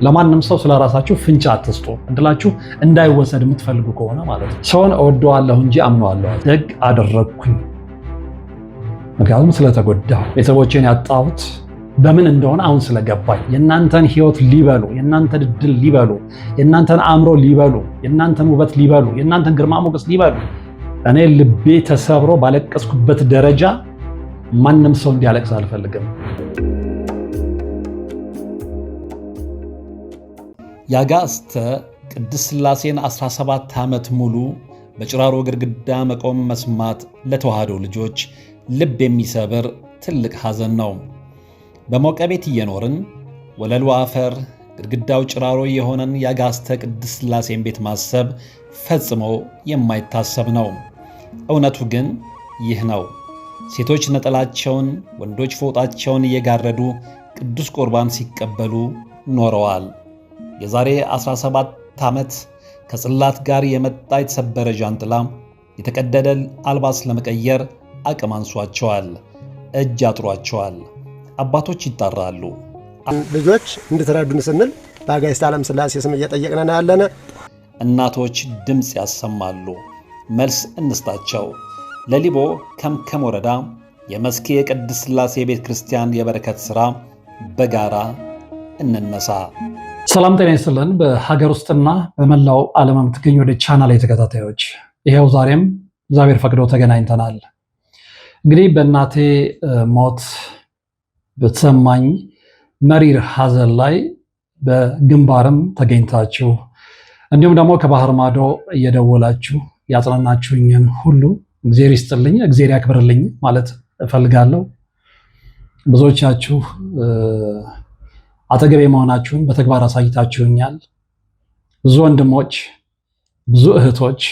ለማንም ሰው ስለራሳችሁ ፍንጭ አትስጡ። እድላችሁ እንዳይወሰድ የምትፈልጉ ከሆነ ማለት ነው። ሰውን እወደዋለሁ እንጂ አምነዋለሁ። ደግ አደረግኩኝ ምክንያቱም ስለተጎዳሁ፣ ቤተሰቦቼን ያጣሁት በምን እንደሆነ አሁን ስለገባኝ፣ የእናንተን ህይወት ሊበሉ፣ የእናንተን እድል ሊበሉ፣ የእናንተን አእምሮ ሊበሉ፣ የእናንተን ውበት ሊበሉ፣ የእናንተን ግርማ ሞገስ ሊበሉ እኔ ልቤ ተሰብሮ ባለቀስኩበት ደረጃ ማንም ሰው እንዲያለቅስ አልፈልግም። ያጋስተ ቅድስት ሥላሴን 17 ዓመት ሙሉ በጭራሮ ግድግዳ መቆም መስማት ለተዋህዶ ልጆች ልብ የሚሰብር ትልቅ ሐዘን ነው። በሞቀ ቤት እየኖርን ወለሉ አፈር ግድግዳው ጭራሮ የሆነን ያጋስተ ቅድስት ሥላሴን ቤት ማሰብ ፈጽሞ የማይታሰብ ነው። እውነቱ ግን ይህ ነው። ሴቶች ነጠላቸውን፣ ወንዶች ፎጣቸውን እየጋረዱ ቅዱስ ቁርባን ሲቀበሉ ኖረዋል። የዛሬ 17 ዓመት ከጽላት ጋር የመጣ የተሰበረ ጃንጥላ የተቀደደ አልባስ ለመቀየር አቅም አንሷቸዋል፣ እጅ አጥሯቸዋል። አባቶች ይጣራሉ። ልጆች እንድትረዱን ስንል በአጋዕዝተ ዓለም ሥላሴ ስም እየጠየቅን ያለነ። እናቶች ድምፅ ያሰማሉ፣ መልስ እንስጣቸው። ለሊቦ ከምከም ወረዳ የመስኬ የቅድስት ሥላሴ ቤተ ክርስቲያን የበረከት ሥራ በጋራ እንነሳ። ሰላም ጤና ይስጥልን። በሀገር ውስጥና በመላው ዓለም የምትገኙ ወደ ቻናል ተከታታዮች ይሄው ዛሬም እግዚአብሔር ፈቅዶ ተገናኝተናል። እንግዲህ በእናቴ ሞት በተሰማኝ መሪር ሐዘን ላይ በግንባርም ተገኝታችሁ እንዲሁም ደግሞ ከባህር ማዶ እየደወላችሁ ያጽናናችሁኝን ሁሉ እግዚአብሔር ይስጥልኝ፣ እግዚአብሔር ያክብርልኝ ማለት እፈልጋለሁ። ብዙዎቻችሁ አጠገቤ መሆናችሁን በተግባር አሳይታችሁኛል። ብዙ ወንድሞች፣ ብዙ እህቶች፣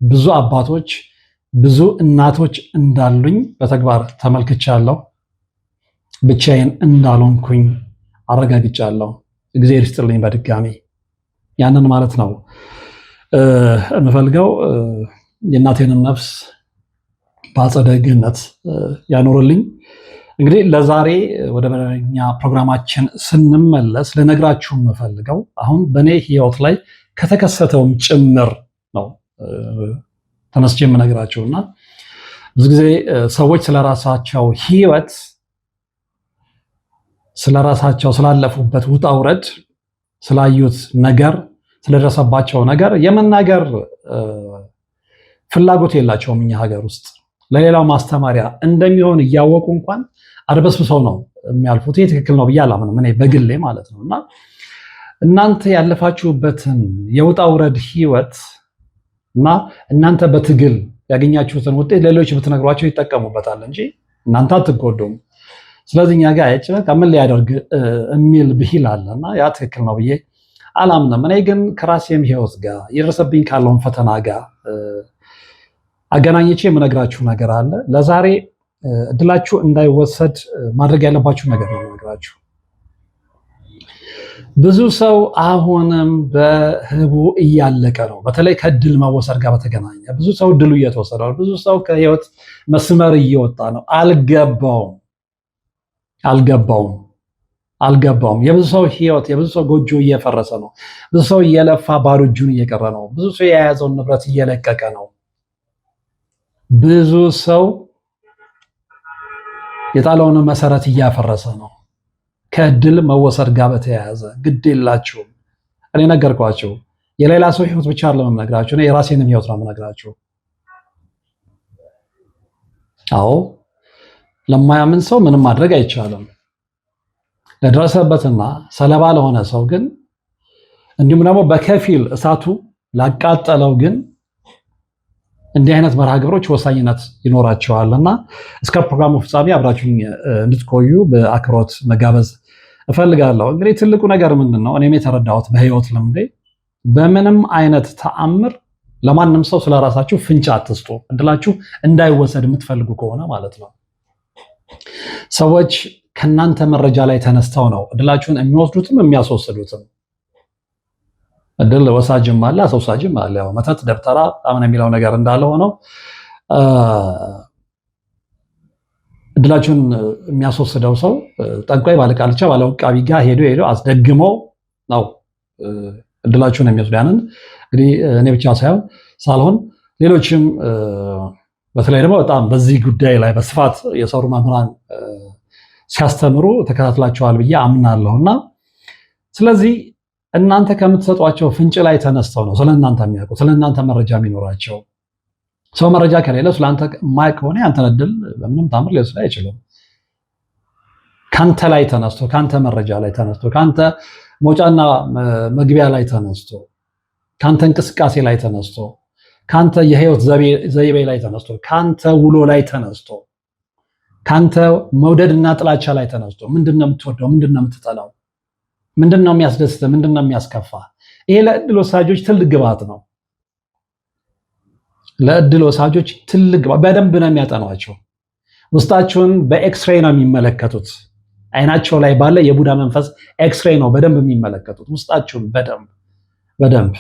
ብዙ አባቶች፣ ብዙ እናቶች እንዳሉኝ በተግባር ተመልክቻለሁ። ብቻዬን እንዳልሆንኩኝ አረጋግጫለሁ። እግዚአብሔር ይስጥልኝ በድጋሚ ያንን ማለት ነው እንፈልገው። የእናቴንም ነፍስ በአጸደ ገነት ያኖርልኝ። እንግዲህ ለዛሬ ወደ መደበኛ ፕሮግራማችን ስንመለስ ልነግራችሁ የምፈልገው አሁን በእኔ ህይወት ላይ ከተከሰተውም ጭምር ነው ተነስቼ የምነግራችሁና ብዙ ጊዜ ሰዎች ስለራሳቸው ህይወት ስለራሳቸው ስላለፉበት ውጣ ውረድ ስላዩት ነገር ስለደረሰባቸው ነገር የመናገር ፍላጎት የላቸውም። እኛ ሀገር ውስጥ ለሌላው ማስተማሪያ እንደሚሆን እያወቁ እንኳን አድበስብሰው ነው የሚያልፉት። ይህ ትክክል ነው ብዬ አላምንም እኔ በግሌ ማለት ነው። እና እናንተ ያለፋችሁበትን የውጣ ውረድ ህይወት እና እናንተ በትግል ያገኛችሁትን ውጤት ሌሎች ብትነግሯቸው ይጠቀሙበታል እንጂ እናንተ አትጎዱም። ስለዚህ እኛ ጋር በቃ ምን ሊያደርግ የሚል ብሂል አለና ያ ትክክል ነው ብዬ አላምንም። እኔ ግን ከራሴም ህይወት ጋር የደረሰብኝ ካለውን ፈተና ጋር አገናኝቼ የምነግራችሁ ነገር አለ። ለዛሬ እድላችሁ እንዳይወሰድ ማድረግ ያለባችሁ ነገር ነው የምነግራችሁ። ብዙ ሰው አሁንም በህቡ እያለቀ ነው። በተለይ ከእድል መወሰድ ጋር በተገናኘ ብዙ ሰው እድሉ እየተወሰደ ነው። ብዙ ሰው ከህይወት መስመር እየወጣ ነው። አልገባውም። የብዙ ሰው ህይወት፣ የብዙ ሰው ጎጆ እየፈረሰ ነው። ብዙ ሰው እየለፋ ባዶ እጁን እየቀረ ነው። ብዙ ሰው የያዘውን ንብረት እየለቀቀ ነው። ብዙ ሰው የጣለውን መሰረት እያፈረሰ ነው። ከእድል መወሰድ ጋር በተያያዘ ግድ የላችሁም። እኔ ነገርኳችሁ። የሌላ ሰው ህይወት ብቻ አይደለም የምነግራችሁ፣ እኔ የራሴንም ህይወት ነው የምነግራችሁ። አዎ ለማያምን ሰው ምንም ማድረግ አይቻልም። ለደረሰበትና ሰለባ ለሆነ ሰው ግን እንዲሁም ደግሞ በከፊል እሳቱ ላቃጠለው ግን እንዲህ አይነት መርሃ ግብሮች ወሳኝነት ይኖራቸዋልና እስከ ፕሮግራሙ ፍጻሜ አብራችሁኝ እንድትቆዩ በአክብሮት መጋበዝ እፈልጋለሁ። እንግዲህ ትልቁ ነገር ምንድን ነው? እኔም የተረዳሁት በህይወት ልምዴ በምንም አይነት ተአምር ለማንም ሰው ስለራሳችሁ ፍንጭ አትስጡ። እድላችሁ እንዳይወሰድ የምትፈልጉ ከሆነ ማለት ነው። ሰዎች ከናንተ መረጃ ላይ ተነስተው ነው እድላችሁን የሚወስዱትም የሚያስወስዱትም። እድል ወሳጅም አለ አስወሳጅም አለ። ያው መተት ደብተራ አሁን የሚለው ነገር እንዳለ ሆነው እድላችሁን የሚያስወስደው ሰው ጠንቋይ ባለቃልቻ ባለውቃቢ ጋር ሄዶ አስደግሞ ነው እድላችሁን የሚወስዱ። ያንን እንግዲህ እኔ ብቻ ሳልሆን ሌሎችም በተለይ ደግሞ በጣም በዚህ ጉዳይ ላይ በስፋት የሰሩ መምህራን ሲያስተምሩ ተከታትላቸዋል ብዬ አምናለሁና ስለዚህ እናንተ ከምትሰጧቸው ፍንጭ ላይ ተነስተው ነው ስለእናንተ የሚያውቁ ስለእናንተ መረጃ የሚኖራቸው። ሰው መረጃ ከሌለ ስለአንተ የማያውቅ ከሆነ ያንተን እድል በምንም ታምር ሊወስድ አይችልም። ካንተ ላይ ተነስቶ ካንተ መረጃ ላይ ተነስቶ ካንተ መውጫና መግቢያ ላይ ተነስቶ ካንተ እንቅስቃሴ ላይ ተነስቶ ካንተ የህይወት ዘይቤ ላይ ተነስቶ ካንተ ውሎ ላይ ተነስቶ ካንተ መውደድና ጥላቻ ላይ ተነስቶ ምንድነው የምትወደው? ምንድነው የምትጠላው? ምንድነው የሚያስደስት? ምንድነው የሚያስከፋ? ይሄ ለእድል ወሳጆች ትልቅ ግብዓት ነው። ለእድል ወሳጆች ትልቅ ግብዓት በደንብ ነው የሚያጠኗቸው። ውስጣቸውን በኤክስሬይ ነው የሚመለከቱት። አይናቸው ላይ ባለ የቡዳ መንፈስ ኤክስሬይ ነው በደንብ የሚመለከቱት ውስጣችሁን በደንብ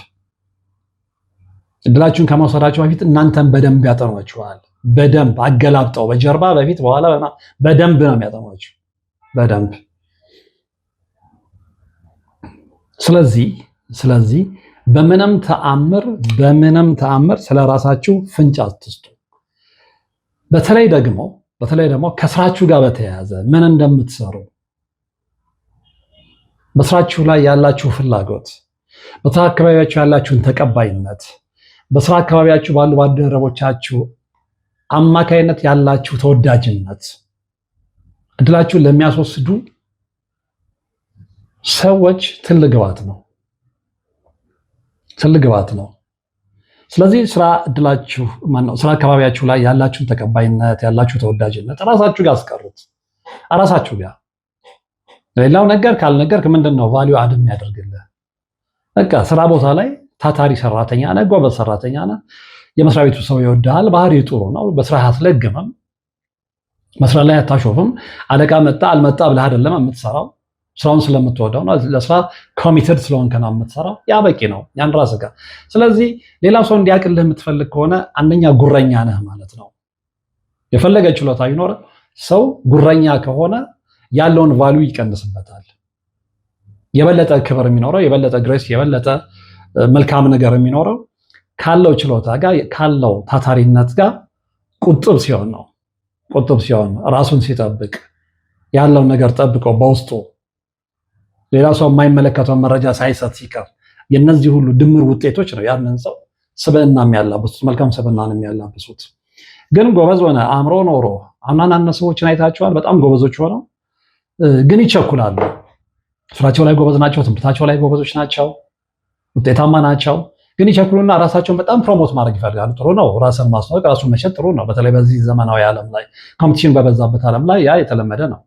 እድላችሁን ከመውሰዳችሁ በፊት እናንተን በደንብ ያጠኗችኋል። በደንብ አገላብጠው በጀርባ በፊት በኋላ በደንብ ነው የሚያጠኗችሁ በደንብ። ስለዚህ በምንም ተአምር ስለራሳችሁ ፍንጭ አትስጡ። በተለይ ደግሞ ከስራችሁ ጋር በተያያዘ ምን እንደምትሰሩ በስራችሁ ላይ ያላችሁ ፍላጎት፣ በስራ አካባቢያችሁ ያላችሁን ተቀባይነት፣ በስራ አካባቢያችሁ ባሉ ባልደረቦቻችሁ አማካይነት ያላችሁ ተወዳጅነት እድላችሁን ለሚያስወስዱ ሰዎች ትልቅ ግብዓት ነው። ስለዚህ ስራ አካባቢያችሁ ላይ ያላችሁን ተቀባይነት ያላችሁ ተወዳጅነት ራሳችሁ ጋር አስቀሩት። ራሳችሁ ጋር ሌላው ነገር ካልነገርክ ምንድነው ቫልዩ አድ የሚያደርግልህ? በቃ ስራ ቦታ ላይ ታታሪ ሰራተኛ ነህ፣ ጎበዝ ሰራተኛ ነህ። የመስሪያ ቤቱ ሰው ይወድሃል፣ ባህሪ ጥሩ ነው። በስራ አትለግምም፣ መስሪያ ላይ አታሾፍም። አለቃ መጣ አልመጣ ብለህ አይደለም የምትሰራው፣ ስራውን ስለምትወደው ነው። ለስራ ኮሚትድ ስለሆንክ ነው የምትሰራው። ያ በቂ ነው ያን ራስህ ጋር። ስለዚህ ሌላ ሰው እንዲያቅልህ የምትፈልግ ከሆነ አንደኛ ጉረኛ ነህ ማለት ነው። የፈለገ ችሎታ ቢኖር ሰው ጉረኛ ከሆነ ያለውን ቫልዩ ይቀንስበታል። የበለጠ ክብር የሚኖረው የበለጠ ግሬስ የበለጠ መልካም ነገር የሚኖረው ካለው ችሎታ ጋር ካለው ታታሪነት ጋር ቁጥብ ሲሆን ራሱን ሲጠብቅ ያለውን ነገር ጠብቆ በውስጡ ሌላ ሰው የማይመለከተው መረጃ ሳይሰጥ ሲቀር የነዚህ ሁሉ ድምር ውጤቶች ነው ያንን ሰው ስብዕና የሚያላብሱት፣ መልካም ስብዕናን የሚያላብሱት። ግን ጎበዝ ሆነ አእምሮ ኖሮ አንዳንድ ሰዎችን አይታችኋል። በጣም ጎበዞች ሆነው ግን ይቸኩላሉ። ስራቸው ላይ ጎበዝ ናቸው፣ ትምህርታቸው ላይ ጎበዞች ናቸው፣ ውጤታማ ናቸው። ግን ይቸኩሉና ራሳቸውን በጣም ፕሮሞት ማድረግ ይፈልጋሉ። ጥሩ ነው፣ ራስን ማስተዋወቅ፣ ራሱን መሸጥ ጥሩ ነው። በተለይ በዚህ ዘመናዊ ዓለም ላይ ኮምፒቲሽን በበዛበት ዓለም ላይ ያ የተለመደ ነው።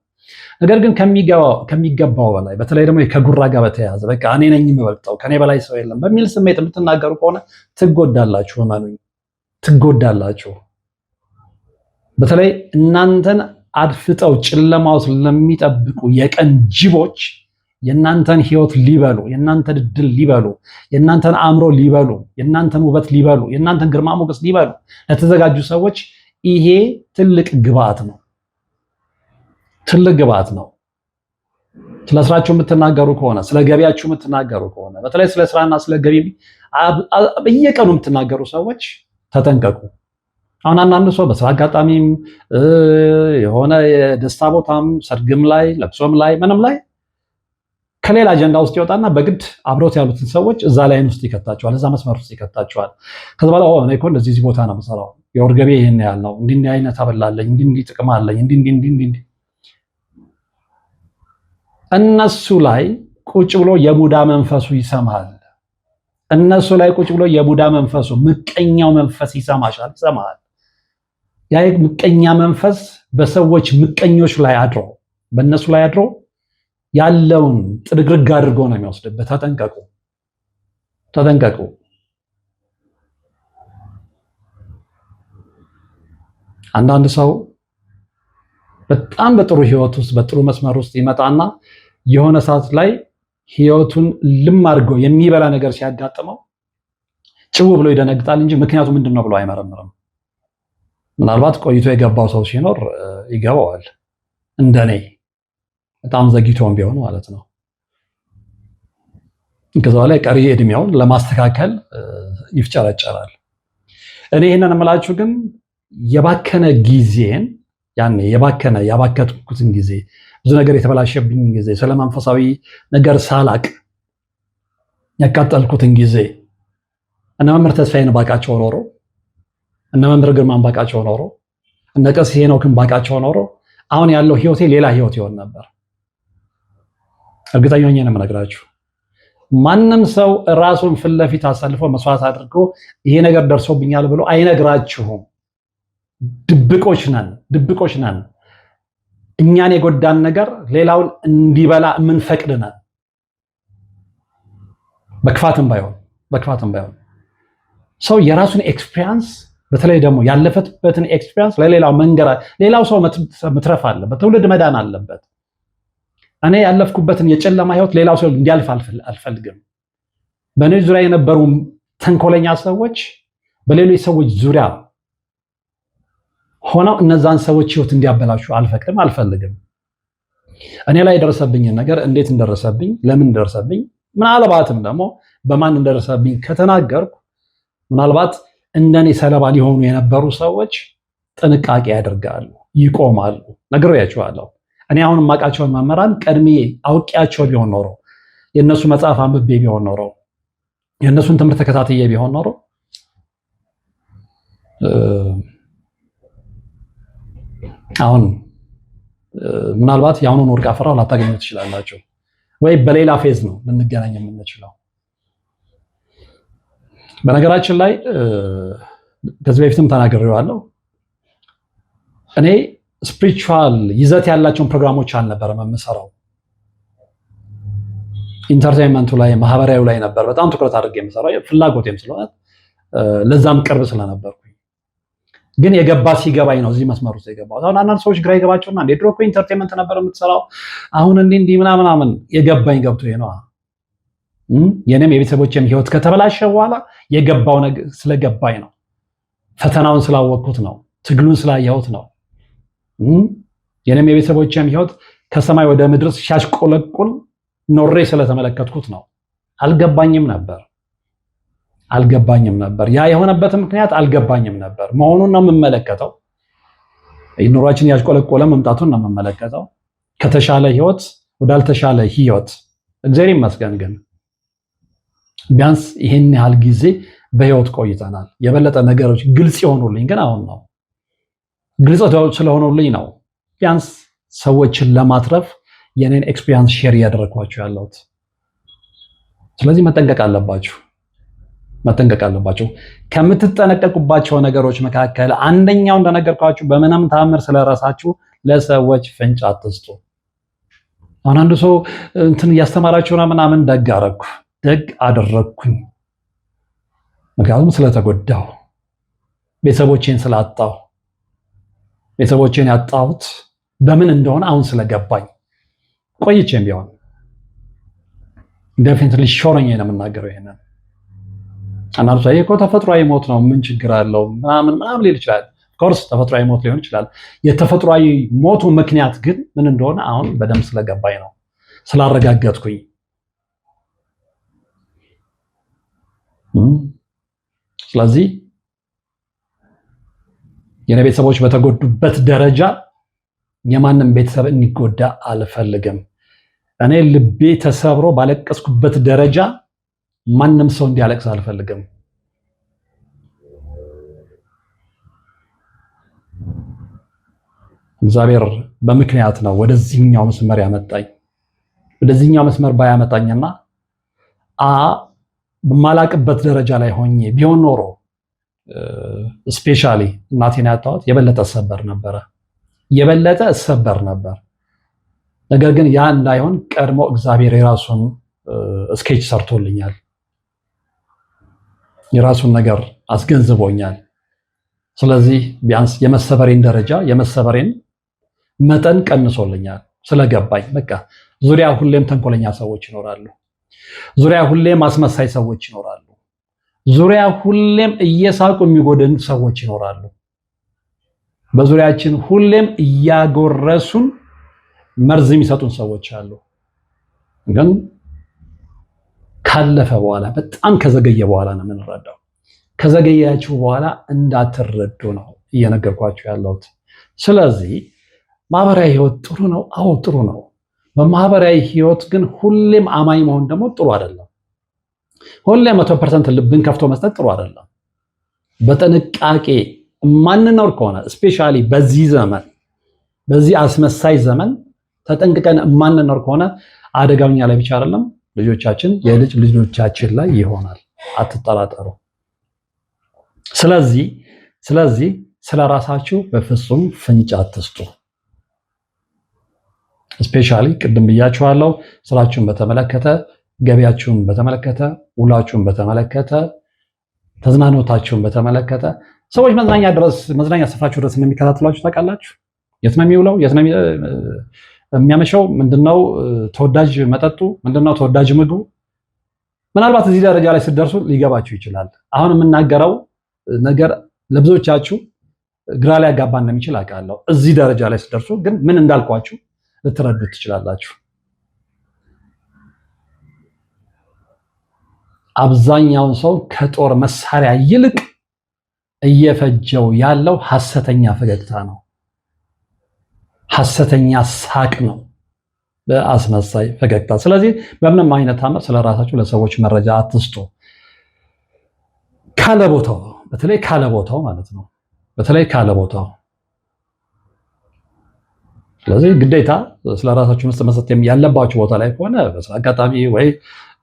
ነገር ግን ከሚገባው በላይ በተለይ ደግሞ ከጉራ ጋር በተያያዘ በቃ እኔ ነኝ የምበልጠው ከኔ በላይ ሰው የለም በሚል ስሜት የምትናገሩ ከሆነ ትጎዳላችሁ። እመኑኝ ትጎዳላችሁ። በተለይ እናንተን አድፍጠው ጨለማ ውስጥ ለሚጠብቁ የቀን ጅቦች የእናንተን ህይወት ሊበሉ፣ የእናንተን እድል ሊበሉ፣ የእናንተን አእምሮ ሊበሉ፣ የእናንተን ውበት ሊበሉ፣ የእናንተን ግርማ ሞገስ ሊበሉ ለተዘጋጁ ሰዎች ይሄ ትልቅ ግብዓት ነው። ስለ ስራችሁ የምትናገሩ ከሆነ ስለ ገቢያችሁ የምትናገሩ ከሆነ በተለይ ስለ ስራና ስለ ገቢ በየቀኑ የምትናገሩ ሰዎች ተጠንቀቁ። አሁን አንዳንድ ሰው በስራ አጋጣሚም የሆነ የደስታ ቦታም ሰርግም ላይ ለቅሶም ላይ ምንም ላይ ከሌላ አጀንዳ ውስጥ ይወጣና በግድ አብሮት ያሉትን ሰዎች እዛ ላይን ውስጥ ይከታቸዋል፣ እዛ መስመር ውስጥ ይከታቸዋል። ከዛ በኋላ እኔ እኮ እንደዚህ ቦታ ነው የምሰራው፣ የወር ገቢ ይሄን ያህል ነው፣ እንዲህ አይነት አበላለኝ፣ እንዲህ ጥቅም አለኝ፣ እንዲህ እነሱ ላይ ቁጭ ብሎ የቡዳ መንፈሱ ይሰማል። እነሱ ላይ ቁጭ ብሎ የቡዳ መንፈሱ ምቀኛው መንፈስ ይሰማል። ያ ምቀኛ መንፈስ በሰዎች ምቀኞች ላይ አድሮ በእነሱ ላይ አድሮ ያለውን ጥርግርግ አድርጎ ነው የሚወስድበት። ተጠንቀቁ። አንዳንድ ሰው በጣም በጥሩ ህይወት ውስጥ በጥሩ መስመር ውስጥ ይመጣና የሆነ ሰዓት ላይ ህይወቱን ልም አድርጎ የሚበላ ነገር ሲያጋጥመው ጭው ብሎ ይደነግጣል እንጂ ምክንያቱ ምንድነው ብሎ አይመረምርም። ምናልባት ቆይቶ የገባው ሰው ሲኖር ይገባዋል፣ እንደኔ በጣም ዘግይቶም ቢሆን ማለት ነው። ከዛ ላይ ቀሪ እድሜውን ለማስተካከል ይፍጨረጨራል። እኔ ይሄንን የምላችሁ ግን የባከነ ጊዜን ያባከትኩትን ጊዜ ብዙ ነገር የተበላሸብኝ ጊዜ ስለመንፈሳዊ ነገር ሳላቅ ያቃጠልኩትን ጊዜ እነ መምህር ተስፋዬን ባቃቸው ኖሮ እነ መምህር ግርማን ባቃቸው ኖሮ እነ ቀሲስ ሄኖክን ባቃቸው ኖሮ አሁን ያለው ህይወቴ ሌላ ህይወት ይሆን ነበር። እርግጠኛ ሆኜ ነው የምነግራችሁ። ማንም ሰው ራሱን ፊት ለፊት አሳልፎ መስዋዕት አድርጎ ይሄ ነገር ደርሶብኛል ብሎ አይነግራችሁም። ድብቆች ነን። እኛን የጎዳን ነገር ሌላውን እንዲበላ የምንፈቅድ ነን። በክፋትም ባይሆን ሰው የራሱን ኤክስፒሪየንስ በተለይ ደግሞ ያለፈበትን ኤክስፒሪየንስ ለሌላው መንገር፣ ሌላው ሰው መትረፍ አለበት፣ ትውልድ መዳን አለበት። እኔ ያለፍኩበትን የጨለማ ህይወት ሌላው ሰው እንዲያልፍ አልፈልግም። በእኔ ዙሪያ የነበሩ ተንኮለኛ ሰዎች በሌሎች ሰዎች ዙሪያ ሆነው እነዛን ሰዎች ህይወት እንዲያበላሹ አልፈልግም። እኔ ላይ የደረሰብኝን ነገር እንዴት እንደደረሰብኝ፣ ለምን እንደደረሰብኝ፣ ምናልባትም ደግሞ በማን እንደደረሰብኝ ከተናገርኩ ምናልባት እንደኔ ሰለባ ሊሆኑ የነበሩ ሰዎች ጥንቃቄ ያደርጋሉ፣ ይቆማሉ። ነግሬያቸዋለሁ። እኔ አሁን የማውቃቸውን መምህራን ቀድሜ አውቄያቸው ቢሆን ኖሮ፣ የእነሱ መጽሐፍ አንብቤ ቢሆን ኖሮ፣ የእነሱን ትምህርት ተከታትዬ ቢሆን ኖሮ አሁን ምናልባት የአሁኑን ወርቅ አፈራው ላታገኙ ትችላላችሁ፣ ወይ በሌላ ፌዝ ነው ልንገናኝ የምንችለው። በነገራችን ላይ ከዚህ በፊትም ተናግሬዋለሁ። እኔ ስፒሪቹዋል ይዘት ያላቸውን ፕሮግራሞች አልነበረም የምሰራው። ኢንተርቴይንመንቱ ላይ ማህበራዊ ላይ ነበር በጣም ትኩረት አድርጌ የምሰራው፣ ፍላጎቴም ስለሆነ ለዛም ቅርብ ስለነበርኩኝ። ግን ሲገባኝ ነው እዚህ መስመር ውስጥ የገባሁት። አሁን አንዳንድ ሰዎች ግራ ይገባቸውና እንደ ድሮ እኮ ኢንተርቴይንመንት ነበር የምትሰራው አሁን እንዲህ ምናምን የገባኝ ገብቶ ነው። የኔም የቤተሰቦቼም ህይወት ከተበላሸ በኋላ የገባው ነገር ስለገባኝ ነው። ፈተናውን ስላወቅኩት ነው። ትግሉን ስላየሁት ነው። የኔም የቤተሰቦቼም ህይወት ከሰማይ ወደ ምድር ሲያሽቆለቁል ኖሬ ስለተመለከትኩት ነው። አልገባኝም ነበር። ያ የሆነበት ምክንያት አልገባኝም ነበር መሆኑን ነው የምመለከተው። ኑሯችን ያሽቆለቆለ መምጣቱን ነው የምመለከተው። ከተሻለ ህይወት ወዳልተሻለ ህይወት እግዚአብሔር ይመስገን። ግን ቢያንስ ይሄን ያህል ጊዜ በህይወት ቆይተናል። የበለጠ ነገሮች ግልጽ የሆኑልኝ ግን አሁን ነው። ግልጽ ስለሆኑልኝ ነው ቢያንስ ሰዎችን ለማትረፍ የኔን ኤክስፒሪየንስ ሼር እያደረኳችሁ ያለሁት። ስለዚህ መጠንቀቅ አለባችሁ። ከምትጠነቀቁባቸው ነገሮች መካከል አንደኛው እንደነገርኳችሁ በምንም ታምር ስለራሳችሁ ለሰዎች ፍንጭ አትስጡ። አሁን አንዱ ሰው እንትን እያስተማራችሁ ነው ምናምን ደግ አደረግኩኝ። ምክንያቱም ስለተጎዳው፣ ቤተሰቦቼን ስላጣው፣ ቤተሰቦቼን ያጣሁት በምን እንደሆነ አሁን ስለገባኝ ቆይቼም ቢሆን ዴፊኒትሊ ሾረኝ ነው የምናገረው። ይሄንን አንዳንዱ ሰው እኮ ተፈጥሯዊ ሞት ነው ምን ችግር አለው ምናምን ሊል ይችላል። ኮርስ ተፈጥሯዊ ሞት ሊሆን ይችላል። የተፈጥሯዊ ሞቱ ምክንያት ግን ምን እንደሆነ አሁን በደንብ ስለገባኝ ነው ስላረጋገጥኩኝ። ስለዚህ የኔ ቤተሰቦች በተጎዱበት ደረጃ የማንም ቤተሰብ እንዲጎዳ አልፈልግም። እኔ ልቤ ተሰብሮ ባለቀስኩበት ደረጃ ማንም ሰው እንዲያለቅስ አልፈልግም። እግዚአብሔር በምክንያት ነው ወደዚህኛው መስመር ያመጣኝ። ወደዚህኛው መስመር ባያመጣኝና በማላቅበት ደረጃ ላይ ሆኜ ቢሆን ኖሮ ስፔሻሊ እናቴን ያጣሁት የበለጠ እሰበር ነበር። ነገር ግን ያ እንዳይሆን ቀድሞ እግዚአብሔር የራሱን ስኬች ሰርቶልኛል። የራሱን ነገር አስገንዝቦኛል። ስለዚህ ቢያንስ የመሰበሬን መጠን ቀንሶልኛል ስለገባኝ። በቃ ዙሪያ ሁሌም ተንኮለኛ ሰዎች ይኖራሉ። ዙሪያ ሁሌም አስመሳይ ሰዎች ይኖራሉ። ዙሪያ ሁሌም እየሳቁ የሚጎደኑ ሰዎች ይኖራሉ። በዙሪያችን ሁሌም እያጎረሱን መርዝ የሚሰጡን ሰዎች አሉ። ግን ካለፈ በኋላ በጣም ከዘገየ በኋላ ነው የምንረዳው። ከዘገያችሁ በኋላ እንዳትረዱ ነው እየነገርኳችሁ ያለሁት። ስለዚህ ማህበራዊ ህይወት ጥሩ ነው። አዎ ጥሩ ነው። በማህበራዊ ህይወት ግን ሁሌም አማኝ መሆን ደግሞ ጥሩ አይደለም። ሁሌም 100% ልብን ከፍቶ መስጠት ጥሩ አይደለም። በጥንቃቄ ማንኖር ከሆነ ስፔሻሊ በዚህ ዘመን በዚህ አስመሳይ ዘመን ተጠንቅቀን ማንኖር ከሆነ አደጋኛ ላይ ብቻ አይደለም ልጆቻችን የልጅ ልጆቻችን ላይ ይሆናል። አትጠራጠሩ። ስለዚህ ስለራሳችሁ በፍጹም ፍንጭ አትስጡ። ስፔሻሊ ቅድም ብያችኋለሁ፣ ስራችሁን በተመለከተ፣ ገቢያችሁን በተመለከተ፣ ውላችሁን በተመለከተ፣ ተዝናኖታችሁን በተመለከተ ሰዎች መዝናኛ ስፍራችሁ ድረስ እንደሚከታተሏችሁ ታውቃላችሁ። የት ነው የሚውለው? የት ነው የሚያመሸው? ምንድነው ተወዳጅ መጠጡ? ምንድነው ተወዳጅ ምግቡ? ምናልባት እዚህ ደረጃ ላይ ስትደርሱ ሊገባችሁ ይችላል። አሁን የምናገረው ነገር ለብዙዎቻችሁ ግራ ሊያጋባ እንደሚችል አውቃለሁ። እዚህ ደረጃ ላይ ስትደርሱ ግን ምን እንዳልኳችሁ ልትረዱት ትችላላችሁ። አብዛኛውን ሰው ከጦር መሳሪያ ይልቅ እየፈጀው ያለው ሐሰተኛ ፈገግታ ነው፣ ሐሰተኛ ሳቅ ነው፣ በአስመሳይ ፈገግታ። ስለዚህ በምንም አይነት አመር ስለራሳችሁ ለሰዎች መረጃ አትስጡ። ካለቦታው በተለይ ካለቦታው ማለት ነው። በተለይ ካለቦታው። ስለዚህ ግዴታ ስለራሳችሁ መስጠት ያለባችሁ ቦታ ላይ ከሆነ በስራ አጋጣሚ ወይ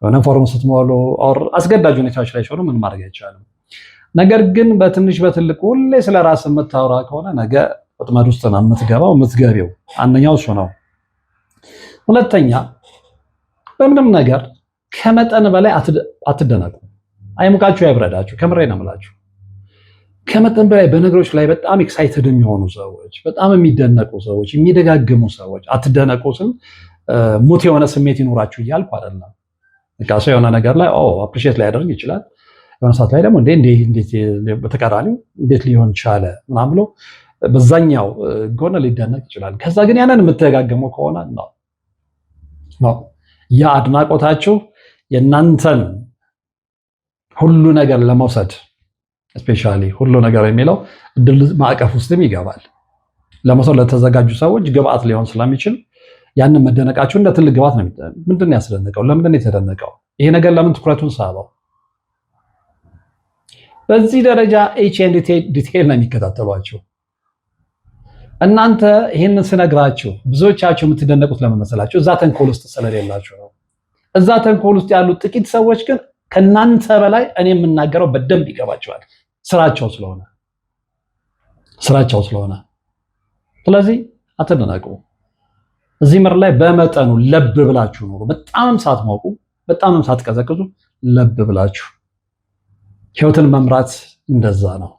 የሆነ ፎርም ስትሞሉ ኦር አስገዳጅ ሁኔታዎች ላይ ሲሆኑ ምን ማድረግ አይቻልም። ነገር ግን በትንሽ በትልቁ ሁሌ ስለራስ የምታወራ ከሆነ ነገ ወጥመድ ውስጥ ነው የምትገቢው። አንደኛው እሱ ነው። ሁለተኛ በምንም ነገር ከመጠን በላይ አትደነቁ። አይሙቃችሁ፣ አይብረዳችሁ። ከምሬ ነው የምላችሁ። ከመጠን በላይ በነገሮች ላይ በጣም ኤክሳይትድ የሚሆኑ ሰዎች፣ በጣም የሚደነቁ ሰዎች፣ የሚደጋግሙ ሰዎች አትደነቁ ስል ሙት የሆነ ስሜት ይኖራችሁ እያልኩ አይደለም። በቃ ሰው የሆነ ነገር ላይ አፕሪሺየት ሊያደርግ ይችላል። የሆነ ሰዓት ላይ ደግሞ እንዴት በተቃራኒው እንዴት ሊሆን ቻለ ምናምን ብሎ በዛኛው ጎን ሊደነቅ ይችላል። ከዛ ግን ያንን የምትደጋገሙ ከሆነ ነው ያ አድናቆታችሁ የእናንተን ሁሉ ነገር ለመውሰድ ስፔሻሊ ሁሉ ነገር የሚለው እድል ማዕቀፍ ውስጥም ይገባል። ለመውሰድ ለተዘጋጁ ሰዎች ግብአት ሊሆን ስለሚችል ያንን መደነቃችሁ እንደ ትልቅ ግብአት ነው። ምንድን ነው ያስደነቀው? ለምንድን ነው የተደነቀው? ይሄ ነገር ለምን ትኩረቱን ሳበው? በዚህ ደረጃ ዲቴል ነው የሚከታተሏችሁ። እናንተ ይህንን ስነግራችሁ ብዙዎቻችሁ የምትደነቁት ለምን መሰላችሁ? እዛ ተንኮል ውስጥ ስለሌላችሁ ነው። እዛ ተንኮል ውስጥ ያሉ ጥቂት ሰዎች ግን ከናንተ በላይ እኔ የምናገረው በደንብ ይገባቸዋል። ስራቸው ስለሆነ። ስለዚህ አትደነቁ። እዚህ ምድር ላይ በመጠኑ ለብ ብላችሁ ኑሩ። በጣምም ሳትሞቁ፣ በጣምም ሳትቀዘቅዙ ለብ ብላችሁ ህይወትን መምራት እንደዛ ነው።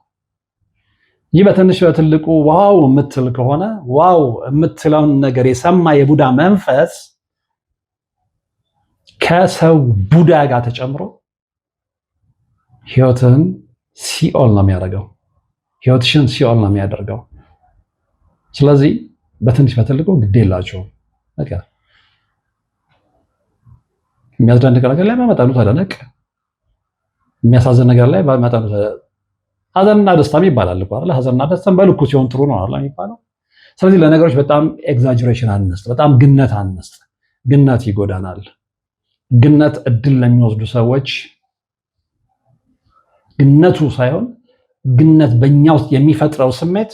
ይህ በትንሽ በትልቁ ዋው የምትል ከሆነ ዋው የምትለውን ነገር የሰማ የቡዳ መንፈስ ከሰው ቡዳ ጋር ተጨምሮ ህይወትን ሲኦል ነው የሚያደርገው። ህይወትሽን ሲኦል ነው የሚያደርገው። ስለዚህ በትንሽ በትልቁ ግድ የላችሁም። በቃ የሚያስደንቅ ነገር ላይ በመጠኑ ተደነቅ። የሚያሳዝን ነገር ላይ በመጠኑ ሀዘንና ደስታም ይባላል እኮ አይደል? ሀዘንና ደስታም በልኩ ሲሆን ጥሩ ነው አይደል የሚባለው። ስለዚህ ለነገሮች በጣም ኤግዛጀሬሽን አንስጥ፣ በጣም ግነት አንስጥ። ግነት ይጎዳናል። ግነት እድል ለሚወስዱ ሰዎች ግነቱ ሳይሆን ግነት በእኛ ውስጥ የሚፈጥረው ስሜት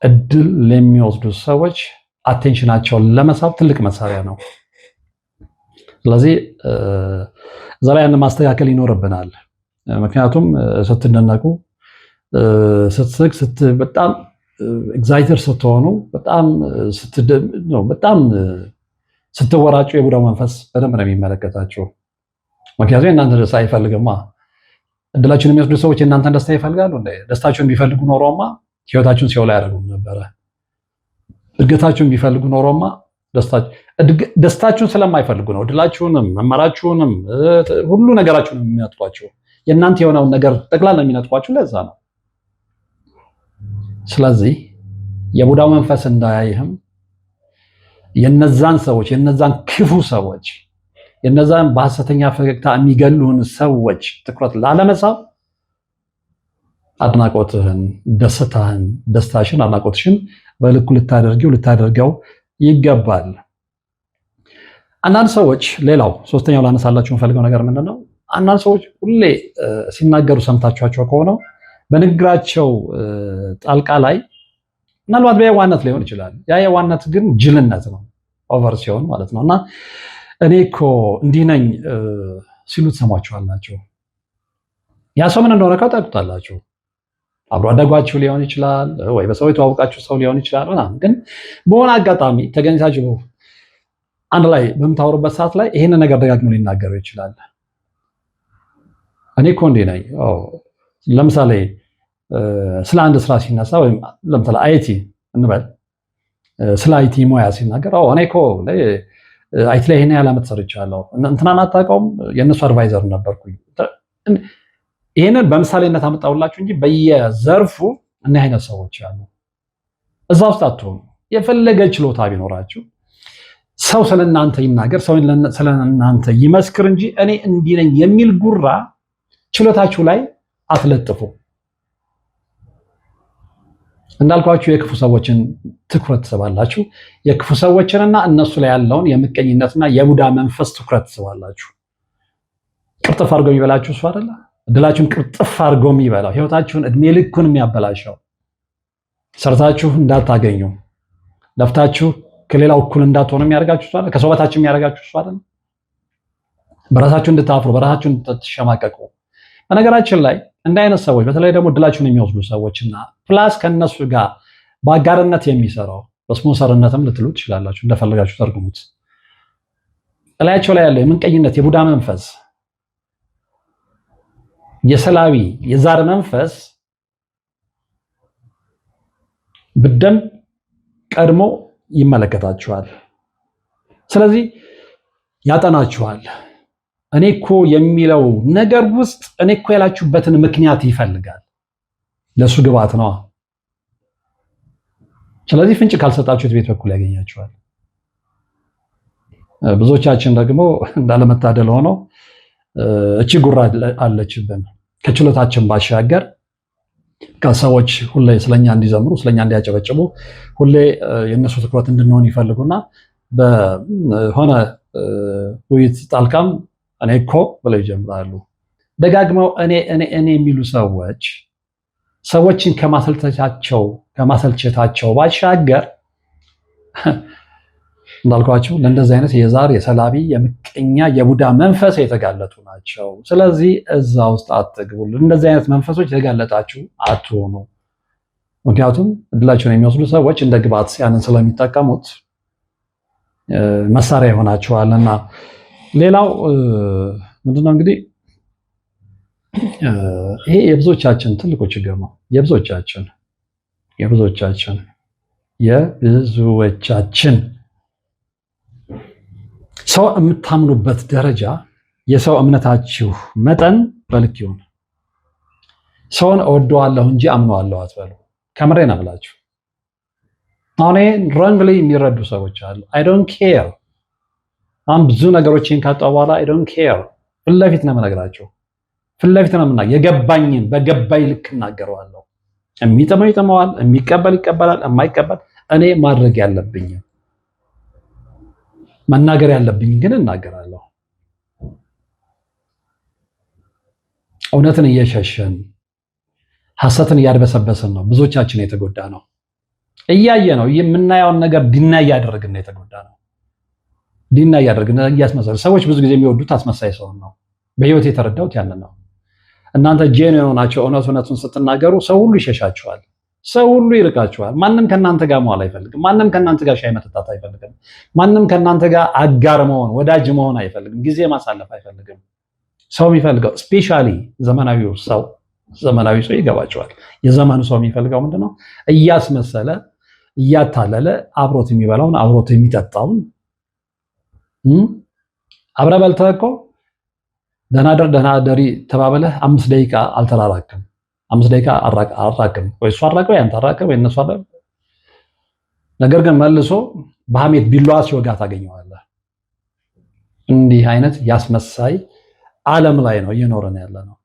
እድል ለሚወስዱ ሰዎች አቴንሽናቸውን ለመሳብ ትልቅ መሳሪያ ነው። ስለዚህ እዛ ላይ ያን ማስተካከል ይኖርብናል። ምክንያቱም ስትደነቁ፣ ስትስቅ፣ በጣም ኤግዛይተር ስትሆኑ፣ በጣም ስትወራጩ የቡዳው መንፈስ በደንብ ነው የሚመለከታችሁ። ምክንያቱም የእናንተ ደስታ አይፈልግማ። እድላችሁን የሚወስዱ ሰዎች የእናንተን ደስታ ይፈልጋሉ። ደስታችሁን ቢፈልጉ ኖሮማ ህይወታችሁን ሲኦል አያደርጉም ነበረ። እድገታችሁን ቢፈልጉ ኖሮማ ደስታችሁን ስለማይፈልጉ ነው እድላችሁንም መመራችሁንም ሁሉ ነገራችሁን የሚያጥቋችሁ። የእናንተ የሆነውን ነገር ጠቅላላ የሚነጥቋችሁ ለዛ ነው። ስለዚህ የቡዳው መንፈስ እንዳያይህም የነዛን ክፉ ሰዎች የነዛን በሐሰተኛ ፈገግታ የሚገሉን ሰዎች ትኩረት ላለመሳብ አድናቆትህን፣ ደስታሽን፣ አድናቆትሽን በልኩ ልታደርገው ይገባል። አንዳንድ ሰዎች ሌላው ሶስተኛው ላነሳላችሁ የምፈልገው ነገር ምንድነው? አንዳንድ ሰዎች ሁሌ ሲናገሩ ሰምታችኋቸው ከሆነ በንግግራቸው ጣልቃ ላይ ምናልባት በየዋነት ሊሆን ይችላል። ያ የዋነት ግን ጅልነት ነው፣ ኦቨር ሲሆን ማለት ነው። እና እኔ እኮ እንዲህ ነኝ ሲሉ ትሰሟቸዋላችሁ። ያ ሰው ምን እንደሆነ ታውቁታላችሁ። አብሮ አደጓችሁ ሊሆን ይችላል፣ ወይ በሰው የተዋወቃችሁ ሰው ሊሆን ይችላል ምናምን። ግን በሆነ አጋጣሚ ተገኝታችሁ አንድ ላይ በምታወሩበት ሰዓት ላይ ይሄንን ነገር ደጋግሞ ሊናገሩ ይችላል። እኔ እኮ እንዲህ ነኝ። ለምሳሌ ስለ አንድ ስራ ሲነሳ ወይም ለምሳሌ አይቲ እንበል፣ ስለ አይቲ ሙያ ሲናገር እኔ እኮ አይቲ ላይ ይሄን ያህል ዓመት ሰርቻለሁ፣ እንትናን አታውቀውም፣ የእነሱ አድቫይዘር ነበርኩኝ። ይሄንን በምሳሌነት አመጣሁላችሁ እንጂ በየዘርፉ እነዚህ አይነት ሰዎች አሉ። እዛ ውስጥ አትሆኑ። የፈለገ ችሎታ ቢኖራችሁ ሰው ስለናንተ ይናገር፣ ሰው ስለናንተ ይመስክር እንጂ እኔ እንዲህ ነኝ የሚል ጉራ ችሎታችሁ ላይ አትለጥፉ። እንዳልኳችሁ የክፉ ሰዎችን ትኩረት ትስባላችሁ። የክፉ ሰዎችንና እነሱ ላይ ያለውን የምቀኝነትና የቡዳ መንፈስ ትኩረት ትስባላችሁ። ቅርጥፍ አድርገው የሚበላችሁ እሱ አይደለ? እድላችሁን ቅርጥፍ አድርገው የሚበላው፣ ህይወታችሁን እድሜ ልኩን የሚያበላሸው፣ ሰርታችሁ እንዳታገኙ፣ ለፍታችሁ ከሌላው እኩል እንዳትሆኑ የሚያደርጋችሁ እሱ አይደለ? ከሰው በታች የሚያደርጋችሁ እሱ አይደለ? በራሳችሁ እንድታፍሩ፣ በራሳችሁ እንድትሸማቀቁ። በነገራችን ላይ እንደ አይነት ሰዎች በተለይ ደግሞ እድላችሁን የሚወስዱ ሰዎችና ፕላስ ከነሱ ጋር በአጋርነት የሚሰራው በስፖንሰርነትም ልትሉ ትችላላችሁ፣ እንደፈለጋችሁ ተርጉሙት። እላያቸው ላይ ያለው የምንቀኝነት የቡዳ መንፈስ፣ የሰላቢ የዛር መንፈስ በደንብ ቀድሞ ይመለከታችኋል። ስለዚህ ያጠናችኋል። እኔ እኮ የሚለው ነገር ውስጥ እኔ እኮ ያላችሁበትን ምክንያት ይፈልጋል። ለሱ ግባት ነው። ስለዚህ ፍንጭ ካልሰጣችሁት ቤት በኩል ያገኛችኋል። ብዙዎቻችን ደግሞ እንዳለመታደል ሆኖ እቺ ጉራ አለችብን። ከችሎታችን ባሻገር ከሰዎች ሁሌ ስለኛ እንዲዘምሩ፣ ስለኛ እንዲያጨበጭቡ፣ ሁሌ የነሱ ትኩረት እንድንሆን ይፈልጉና በሆነ ውይይት ጣልቃም እኔ እኮ ብለው ይጀምራሉ። ደጋግመው እኔ የሚሉ ሰዎች ሰዎችን ከማሰልቸታቸው ባሻገር እንዳልኳቸው ለእንደዚህ አይነት የዛር የሰላቢ የምቀኛ የቡዳ መንፈስ የተጋለጡ ናቸው። ስለዚህ እዛ ውስጥ አትግቡ። እንደዚህ አይነት መንፈሶች የተጋለጣችሁ አትሆኑ። ምክንያቱም እድላቸውን የሚወስዱ ሰዎች እንደ ግብዓት ያንን ስለሚጠቀሙት መሳሪያ ይሆናቸዋልና። ሌላው ምንድነው እንግዲህ ይሄ የብዙዎቻችን ትልቁ ችግር ነው። የብዙዎቻችን ሰው የምታምኑበት ደረጃ፣ የሰው እምነታችሁ መጠን በልክ ይሁን። ሰውን እወደዋለሁ እንጂ አምነዋለሁ አትበሉ። ከምሬ ነው ብላችሁ አሁን ሮንግሊ የሚረዱ ሰዎች አሉ። አይ ዶንት ኬር። አሁን ብዙ ነገሮችን ካጣው በኋላ አይ ዶንት ኬር ፊት ለፊት ነው የምነግራቸው። ፊት ለፊት ነው የምናገረው። የገባኝን በገባኝ ልክ እናገረዋለሁ። የሚጥመው ይጥመዋል፣ የሚቀበል ይቀበላል፣ የማይቀበል እኔ ማድረግ ያለብኝ መናገር ያለብኝ ግን እናገራለሁ። እውነትን እየሸሸን ሐሰትን እያድበሰበስን ነው ብዙዎቻችን የተጎዳ ነው። እያየ ነው የምናየውን ነገር ዲና እያደረግን ነው የተጎዳ ነው። ዲና እያደረግን እያስመሰልን። ሰዎች ብዙ ጊዜ የሚወዱት አስመሳይ ሰውን ነው። በህይወት የተረዳሁት ያንን ነው። እናንተ ጄኒውን ሆናችሁ እውነቱን ስትናገሩ ሰው ሁሉ ይሸሻችኋል፣ ሰው ሁሉ ይርቃችኋል። ማንም ከእናንተ ጋር መዋል አይፈልግም። ማንም ከእናንተ ጋር ሻይ መጠጣት አይፈልግም። ማንም ከእናንተ ጋር አጋር መሆን ወዳጅ መሆን አይፈልግም። ጊዜ ማሳለፍ አይፈልግም። ሰው የሚፈልገው ስፔሻሊ ዘመናዊ ሰው ይገባቸዋል። የዘመኑ ሰው የሚፈልገው ምንድነው? እያስመሰለ እያታለለ አብሮት የሚበላውን አብሮት የሚጠጣውን አብረህ በልተህ እኮ ደህና ደሪ ተባብለህ 5 ደቂቃ አልተራራክም። 5 ደቂቃ አራቅም። ወይ እሱ አራቀ ወይ አንተ አራቀ ወይ እነሱ አራቀ። ነገር ግን መልሶ በሐሜት ቢላዋ ሲወጋ ታገኘዋለህ። እንዲህ አይነት ያስመሳይ ዓለም ላይ ነው እየኖረን ያለነው።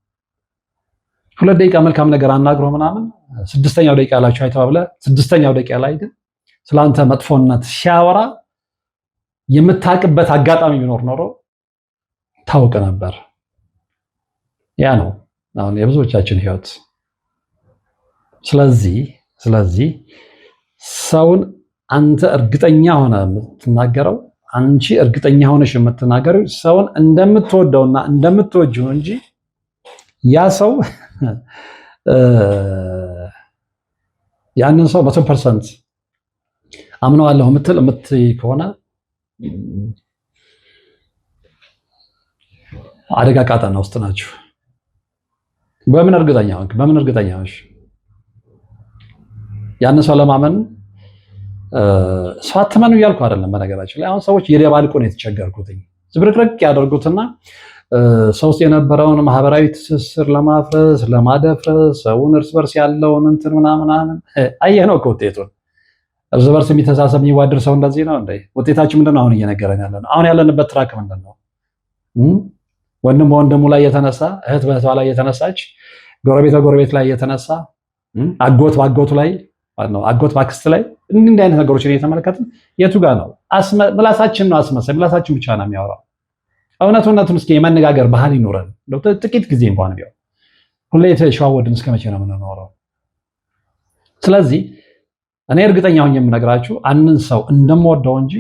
2 ደቂቃ መልካም ነገር አናግሮ ምናምን 6ኛው ደቂቃ ላችሁ አይተዋብለ 6ኛው ደቂቃ ላይ ግን ስላንተ መጥፎነት ሲያወራ የምታቅበት አጋጣሚ ቢኖር ኖሮ ታውቅ ነበር። ያ ነው አሁን የብዙዎቻችን ህይወት። ስለዚህ ሰውን አንተ እርግጠኛ ሆነ የምትናገረው አንቺ እርግጠኛ ሆነሽ የምትናገረው ሰውን እንደምትወደውና እንደምትወጂው እንጂ ያ ሰው ያንን ሰው 100% አምነዋለሁ የምትይ ከሆነ አደጋ ቃጠና ውስጥ ናችሁ። በምን እርግጠኛ ሆንሽ? ያንን ሰው ለማመን ሰው አትመኑ እያልኩ አይደለም። በነገራችን ላይ አሁን ሰዎች የደባልቁ ነው የተቸገርኩት። ዝብርቅርቅ ያደርጉትና ሰው ውስጥ የነበረውን ማህበራዊ ትስስር ለማፍረስ ለማደፍረስ ሰውን እርስ በርስ ያለውን እንትን ምናምን አየነው እኮ ውጤቱን። እርስ በርስ የሚተሳሰብ የሚዋደር ሰው እንደዚህ ነው እንዴ? ውጤታችን ምንድነው? አሁን እየነገረን ያለነው አሁን ያለንበት ትራክ ምንድነው? ወንድም በወንድሙ ላይ የተነሳ፣ እህት በእህቷ ላይ የተነሳች፣ ጎረቤት በጎረቤት ላይ የተነሳ፣ አጎት በአጎቱ ላይ ነው፣ አጎት በአክስት ላይ እንዲህ አይነት ነገሮችን እየተመለከትን የቱ ጋር ነው? ምላሳችን ነው አስመሳይ፣ ምላሳችን ብቻ ነው የሚያወራው። እውነቱን እስኪ የመነጋገር ባህል ይኖረን ጥቂት ጊዜ እንኳን ቢሆን። ሁሌ የተሸዋወድን እስከ መቼ ነው የምንኖረው? ስለዚህ እኔ እርግጠኛ ሆኜ የምነግራችሁ አንድን ሰው እንደምወደው እንጂ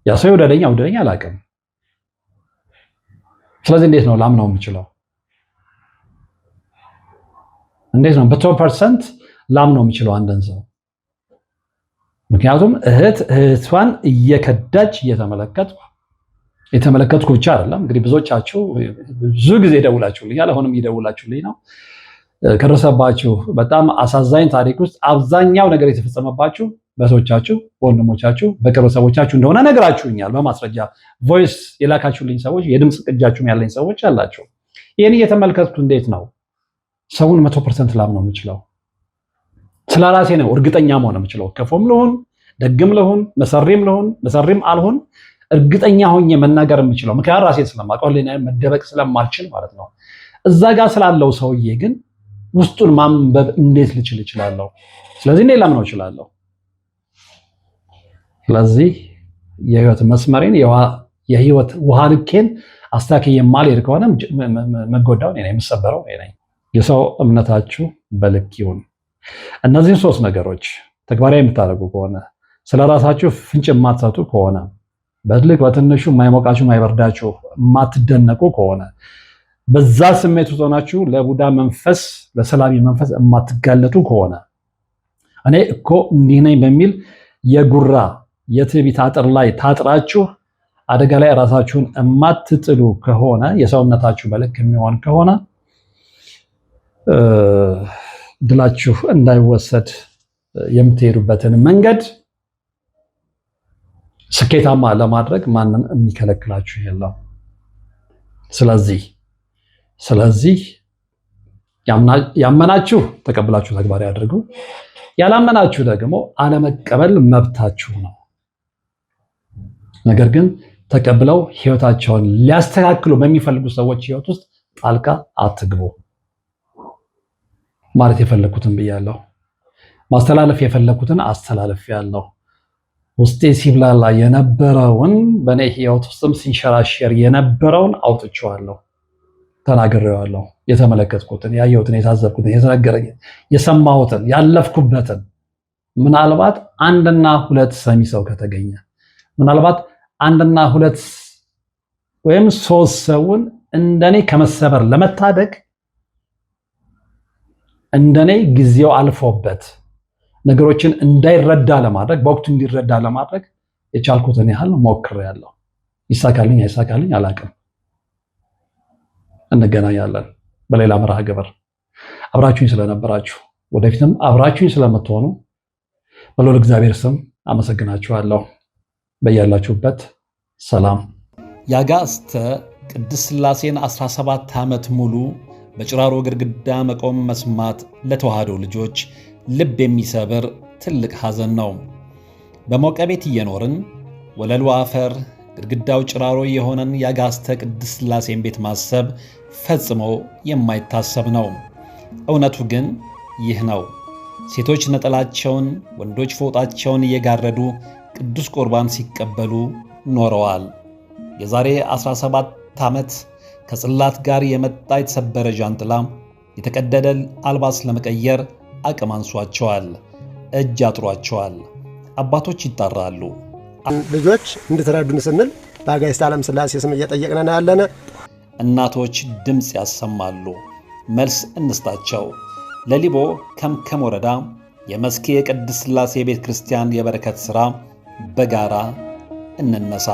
ያ ሰው ወደደኛ አላውቅም። ስለዚህ እንዴት ነው ላምነው የምችለው? እንዴት ነው በ100% ላምነው የምችለው አንድን ሰው? ምክንያቱም እህቷን እየከዳች የተመለከትኩ ብቻ አይደለም። እንግዲህ ብዙዎቻችሁ ብዙ ጊዜ ደውላችሁልኛል፣ አሁንም እየደውላችሁልኝ ነው። ከደረሰባችሁ በጣም አሳዛኝ ታሪክ ውስጥ አብዛኛው ነገር የተፈጸመባችሁ በሰዎቻችሁ፣ በወንድሞቻችሁ፣ በቅርብ ሰዎቻችሁ እንደሆነ ነግራችሁኛል። በማስረጃ ቮይስ የላካችሁልኝ ሰዎች፣ የድምፅ ቅጃችሁም ያለኝ ሰዎች አላችሁ። ይህን እየተመለከትኩ እንዴት ነው ሰውን 100% ላምነው የምችለው? ስለራሴ ነው እርግጠኛ መሆን የምችለው። ክፉም ልሁን ደግም ልሁን መሰሪም አልሁን እርግጠኛ ሆኜ መናገር የምችለው ምክንያቱም ራሴን ስለማውቀው መደበቅ ስለማልችል ማለት ነው። እዛ ጋር ስላለው ሰውዬ ግን ውስጡን ማንበብ እንዴት ልችል እችላለሁ? ስለዚህ እኔ ላምነው እችላለሁ። ስለዚህ የህይወት መስመሬን የህይወት ውሃ ልኬን አስተካክዬ የማልሄድ ከሆነ መጎዳው እኔ ነኝ፣ የምሰበረው እኔ ነኝ። የሰው እምነታችሁ በልክ ይሁን። እነዚህን 3 ነገሮች ተግባራዊ የምታደርጉ ከሆነ ስለራሳችሁ ፍንጭ የማትሰጡ ከሆነ በትልቅ በትንሹ የማይሞቃችሁ የማይበርዳችሁ የማትደነቁ ከሆነ በዛ ስሜት ውስጥ ሆናችሁ ለቡዳ መንፈስ ለሰላቢ መንፈስ የማትጋለጡ ከሆነ እኔ እኮ እንዲህ ነኝ በሚል የጉራ የትዕቢት አጥር ላይ ታጥራችሁ አደጋ ላይ ራሳችሁን የማትጥሉ ከሆነ የሰው እምነታችሁ በልክ የሚሆን ከሆነ ድላችሁ እንዳይወሰድ የምትሄዱበትን መንገድ ስኬታማ ለማድረግ ማንም የሚከለክላችሁ የለም። ስለዚህ ያመናችሁ ተቀብላችሁ ተግባር ያድርጉ። ያላመናችሁ ደግሞ አለመቀበል መብታችሁ ነው። ነገር ግን ተቀብለው ህይወታቸውን ሊያስተካክሉ በሚፈልጉ ሰዎች ህይወት ውስጥ ጣልቃ አትግቡ። ማለት የፈለኩትን ብያለሁ። ማስተላለፍ የፈለኩትን አስተላልፌያለሁ። ውስጤ ሲብላላ የነበረውን በእኔ ህይወት ውስጥም ሲንሸራሸር የነበረውን አውጥቼዋለሁ፣ ተናግሬዋለሁ። የተመለከትኩትን፣ ያየሁትን፣ የታዘብኩትን፣ የተነገረኝን፣ የሰማሁትን፣ ያለፍኩበትን ምናልባት 1 እና 2 ሰሚ ሰው ከተገኘ ምናልባት 1 እና 2 ወይም 3 ሰውን እንደኔ ከመሰበር ለመታደግ እንደኔ ጊዜው አልፎበት ነገሮችን እንዳይረዳ ለማድረግ በወቅቱ እንዲረዳ ለማድረግ የቻልኩትን ያህል ሞክሬያለሁ። ይሳካልኝ አይሳካልኝ አላውቅም። እንገናኛለን በሌላ መርሃ ግብር። አብራችሁኝ ስለነበራችሁ ወደፊትም አብራችሁኝ ስለምትሆኑ በልዑል እግዚአብሔር ስም አመሰግናችኋለሁ። በያላችሁበት ሰላም። ያጋስተ ቅድስት ሥላሴን 17 ዓመት ሙሉ በጭራሮ ግድግዳ መቆም መስማት ለተዋህዶ ልጆች ልብ የሚሰብር ትልቅ ሐዘን ነው። በሞቀ ቤት እየኖርን ወለሉ አፈር ግድግዳው ጭራሮ የሆነን የአጋስተ ቅድስት ሥላሴን ቤት ማሰብ ፈጽሞ የማይታሰብ ነው። እውነቱ ግን ይህ ነው። ሴቶች ነጠላቸውን፣ ወንዶች ፎጣቸውን እየጋረዱ ቅዱስ ቁርባን ሲቀበሉ ኖረዋል። የዛሬ 17 ዓመት ከጽላት ጋር የመጣ የተሰበረ ዣንጥላ፣ የተቀደደ አልባስ ለመቀየር አቅም አንሷቸዋል፣ እጅ አጥሯቸዋል። አባቶች ይጣራሉ። ልጆች እንድትረዱን ስንል በአጋዕዝተ ዓለም ሥላሴ ስም እየጠየቅን ያለነ። እናቶች ድምፅ ያሰማሉ። መልስ እንስጣቸው። ለሊቦ ከምከም ወረዳ የመስኬ የቅድስት ሥላሴ ቤተ ክርስቲያን የበረከት ሥራ በጋራ እንነሳ።